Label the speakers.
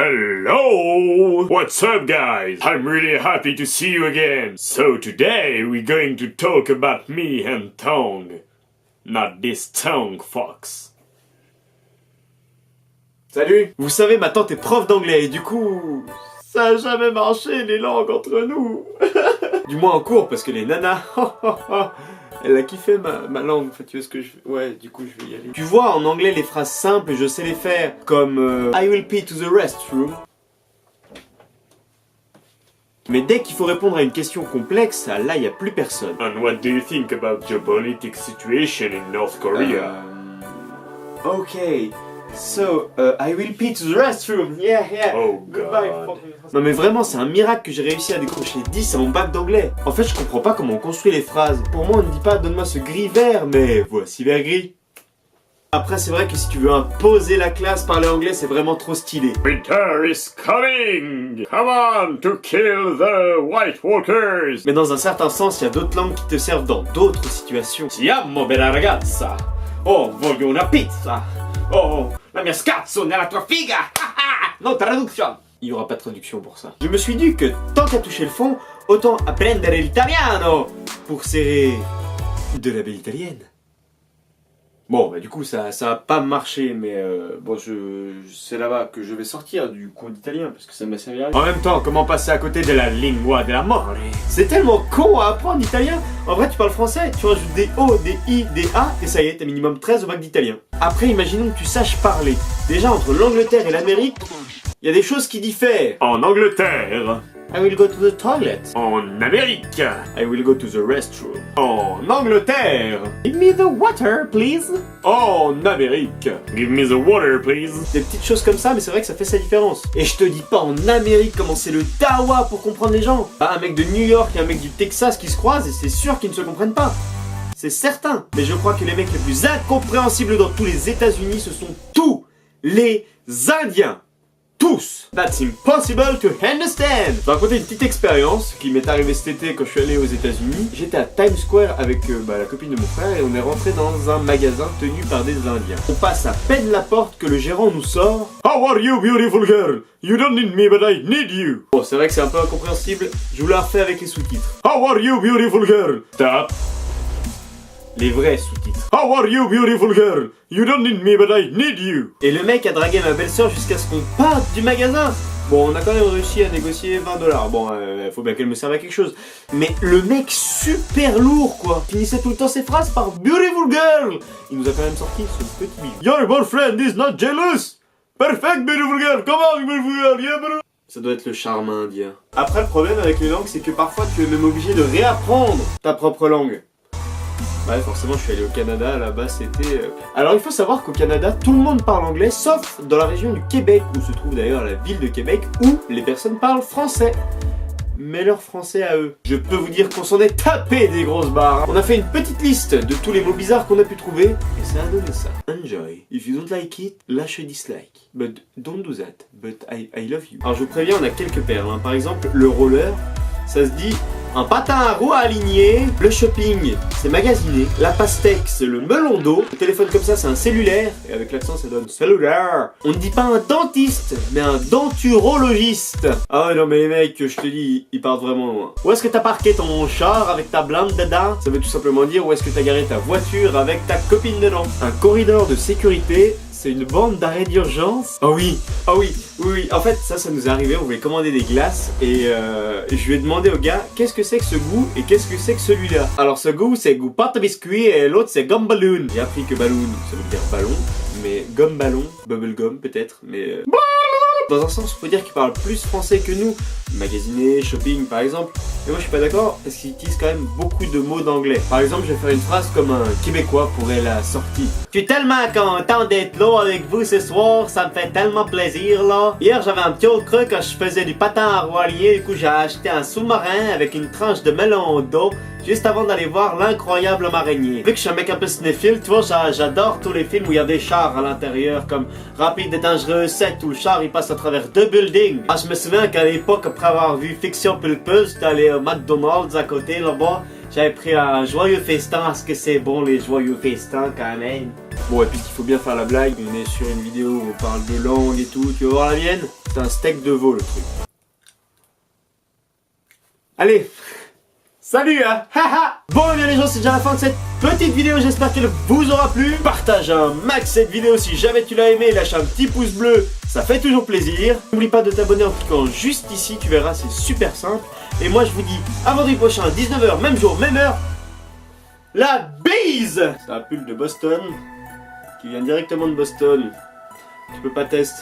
Speaker 1: Hello! What's up, guys? I'm really happy to see you again. So today we're going to talk about me and tongue. Not this tongue, fox.
Speaker 2: Salut! Vous savez, ma tante est prof d'anglais et du coup, ça a jamais marché les langues entre nous. Du moins en cours, parce que les nanas, elle a kiffé ma langue. Enfin, tu vois ce que je... Ouais, du coup, je vais y aller. Tu vois, en anglais, les phrases simples, je sais les faire. Comme I will pee to the restroom. Mais dès qu'il faut répondre à une question complexe, là, il n'y a plus personne.
Speaker 1: And what do you think about the political situation in North Korea?
Speaker 2: Okay. So, I will pee to the restroom. Yeah.
Speaker 1: Oh
Speaker 2: Goodbye.
Speaker 1: god.
Speaker 2: Non mais vraiment, c'est un miracle que j'ai réussi à décrocher 10 à mon bac d'anglais. En fait, je comprends pas comment on construit les phrases. Pour moi, on ne dit pas donne-moi ce gris vert, mais voici vert gris. Après, c'est vrai que si tu veux imposer la classe, parler anglais, c'est vraiment trop stylé.
Speaker 1: Winter is coming! Come on to kill the White Walkers!
Speaker 2: Mais dans un certain sens, il y a d'autres langues qui te servent dans d'autres situations. Siamo bella ragazza. Oh, voglio una pizza. Oh, la mia scazzo nella tua figa. Non traduction. Il n'y aura pas de traduction pour ça. Je me suis dit que tant qu'à toucher le fond, autant apprendere l'italiano pour serrer de la belle italienne. Bon, bah du coup, ça a pas marché, mais bon, c'est là-bas que je vais sortir du cours d'italien, parce que ça m'a servi à rien. En même temps, comment passer à côté de la lingua dell'amore? C'est tellement con à apprendre l'italien. En vrai, tu parles français, tu rajoutes des O, des I, des A, et ça y est, t'as minimum 13 au bac d'italien. Après, imaginons que tu saches parler. Déjà, entre l'Angleterre et l'Amérique, il y a des choses qui diffèrent.
Speaker 1: En Angleterre.
Speaker 2: I will go to the toilet.
Speaker 1: En Amérique.
Speaker 2: I will go to the restroom.
Speaker 1: En Angleterre.
Speaker 2: Give me the water, please.
Speaker 1: En Amérique. Give me the water, please.
Speaker 2: Des petites choses comme ça, mais c'est vrai que ça fait sa différence. Et je te dis pas en Amérique comment c'est le dawa pour comprendre les gens. Bah, un mec de New York et un mec du Texas qui se croisent et c'est sûr qu'ils ne se comprennent pas. C'est certain. Mais je crois que les mecs les plus incompréhensibles dans tous les États-Unis, ce sont tous les Indiens. Tous! That's impossible to understand! Je vais raconter une petite expérience qui m'est arrivée cet été quand je suis allé aux États-Unis. J'étais à Times Square avec la copine de mon frère et on est rentré dans un magasin tenu par des Indiens. On passe à peine la porte que le gérant nous sort.
Speaker 1: How are you, beautiful girl? You don't need me, but I need you.
Speaker 2: Bon, c'est vrai que c'est un peu incompréhensible. Je vous la refais avec les sous-titres.
Speaker 1: How are you, beautiful girl? Stop.
Speaker 2: Les vrais sous-titres.
Speaker 1: How are you, beautiful girl? You don't need me, but I need you.
Speaker 2: Et le mec a dragué ma belle-sœur jusqu'à ce qu'on parte du magasin. Bon, on a quand même réussi à négocier $20. Bon, faut bien qu'elle me serve à quelque chose. Mais le mec super lourd, quoi. Finissait tout le temps ses phrases par beautiful girl. Il nous a quand même sorti ce petit bijou.
Speaker 1: Your boyfriend is not jealous. Perfect, beautiful girl. Come on, beautiful girl. Yeah, bro.
Speaker 2: Ça doit être le charme indien. Après, le problème avec les langues, c'est que parfois tu es même obligé de réapprendre ta propre langue. Ouais, forcément, je suis allé au Canada, là-bas c'était... Alors, il faut savoir qu'au Canada, tout le monde parle anglais, sauf dans la région du Québec, où se trouve d'ailleurs la ville de Québec, où les personnes parlent français. Mais leur français à eux. Je peux vous dire qu'on s'en est tapé des grosses barres. On a fait une petite liste de tous les mots bizarres qu'on a pu trouver, et ça a donné ça. Enjoy. If you don't like it, lâche dislike. But don't do that. But I love you. Alors, je vous préviens, on a quelques perles. Hein. Par exemple, le roller, ça se dit... Un patin à roues aligné, le shopping c'est magasiné, la pastèque c'est le melon d'eau, le téléphone comme ça c'est un cellulaire, et avec l'accent ça donne cellulaire. On ne dit pas un dentiste, mais un denturologiste. Ah ouais non mais les mecs, je te dis, ils partent vraiment loin. Où est-ce que t'as parqué ton char avec ta blinde dedans? Ça veut tout simplement dire où est-ce que t'as garé ta voiture avec ta copine dedans. Un corridor de sécurité, c'est une bande d'arrêt d'urgence. Oh oui, oui. En fait, ça nous est arrivé, on voulait commander des glaces et je lui ai demandé au gars qu'est-ce que c'est que ce goût et qu'est-ce que c'est que celui-là. Alors ce goût, c'est goût pâte à biscuit et l'autre c'est gomme balloon. J'ai appris que balloon, ça veut dire ballon, mais gomme ballon, bubble gum peut-être, mais... Dans un sens, il faut dire qu'ils parlent plus français que nous. Magasiné, shopping par exemple. Mais moi je suis pas d'accord parce qu'ils utilisent quand même beaucoup de mots d'anglais. Par exemple, je vais faire une phrase comme un Québécois pourrait la sortir. Je suis tellement content d'être là avec vous ce soir, ça me fait tellement plaisir là. Hier j'avais un petit au creux quand je faisais du patin à roualier, du coup j'ai acheté un sous-marin avec une tranche de melon d'eau. Juste avant d'aller voir l'incroyable homme araignée. Vu que je suis un mec un peu cinéphile, tu vois, j'adore tous les films où il y a des chars à l'intérieur, comme Rapide et Dangereux 7, où le char il passe à travers 2 buildings. Ah, je me souviens qu'à l'époque, après avoir vu Fiction Pulpeuse, j'étais allé au McDonald's à côté là-bas, J'avais pris un joyeux festin, parce que c'est bon les joyeux festins quand même. Bon, et puis il faut bien faire la blague, on est sur une vidéo où on parle de langue et tout, tu veux voir la mienne? C'est un steak de veau le truc. Allez, salut hein. Bon et bien les gens, c'est déjà la fin de cette petite vidéo, j'espère qu'elle vous aura plu. Partage un max cette vidéo si jamais tu l'as aimé, lâche un petit pouce bleu, ça fait toujours plaisir. N'oublie pas de t'abonner en cliquant juste ici, tu verras, c'est super simple. Et moi je vous dis à vendredi prochain, 19h, même jour, même heure. La bise. C'est un pull de Boston, qui vient directement de Boston. Tu peux pas tester.